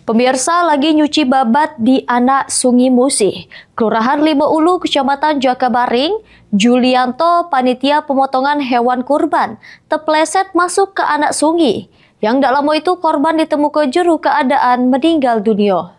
Pemirsa lagi nyuci babat di anak Sungi Musi, Kelurahan Lima Ulu, Kecamatan Jakabaring. Julianto, panitia pemotongan hewan kurban, terpleset masuk ke anak sungai. Yang tak lama itu korban ditemukan juru keadaan meninggal dunia.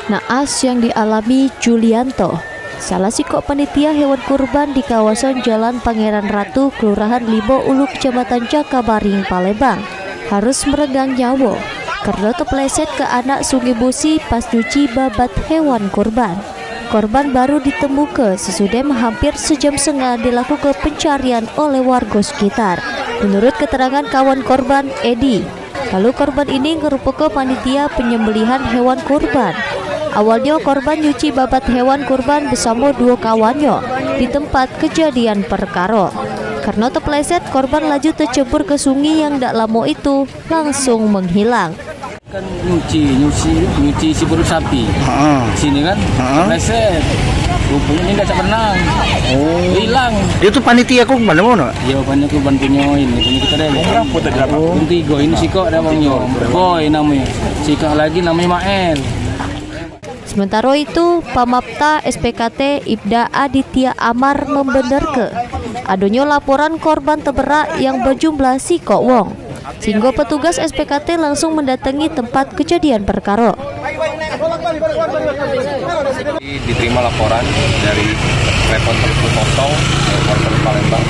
Naas yang dialami Julianto, salah sikok panitia hewan kurban di kawasan Jalan Pangeran Ratu, Kelurahan Lima Ulu, Kecamatan Jakabaring, Palembang, harus meregang nyawa karena terpleset ke anak Sungai Musi pas nyuci babat hewan kurban. Korban baru ditemukan sesudah hampir sejam setengah dilakukan pencarian oleh warga sekitar. Menurut keterangan kawan korban, Edi, kalau korban ini merupakan panitia penyembelihan hewan kurban. Awalnya korban nyuci babat hewan kurban bersama dua kawannya di tempat kejadian perkara. Karena terpleset, korban laju tercebur ke sungai yang tak lama itu langsung menghilang. Kan nyuci si perut sapi. Sini kan terpleset. Rupanya ini nggak berenang. Hilang. Itu panitia kok mana? Ya panitia kurban punya ini punya kita deh. Berapa tadi? Tiga ini si kok ada punya. Boy namanya. Si kok lagi namanya Mael. Sementara itu, Pamapta SPKT Ibda Aditya Amar membenarkan adanya laporan korban terberak yang berjumlah sikok wong, sehingga petugas SPKT langsung mendatangi tempat kejadian perkara. Diterima laporan dari Repot 10 Polres Palembang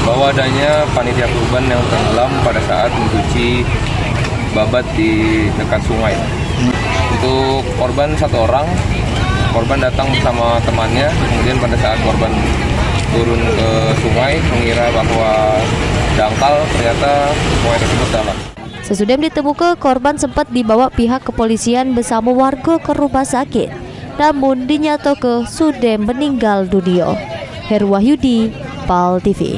bahwa adanya panitia kurban yang tenggelam pada saat mencuci babat di dekat sungai. Untuk korban satu orang, korban datang bersama temannya, kemudian pada saat korban turun ke sungai mengira bahwa dangkal, ternyata sungai tersebut dalam. Sesudah ditemukan, korban sempat dibawa pihak kepolisian bersama warga ke rumah sakit, namun dinyatakan sudah meninggal dunia. Heru Wahyudi, PAL TV.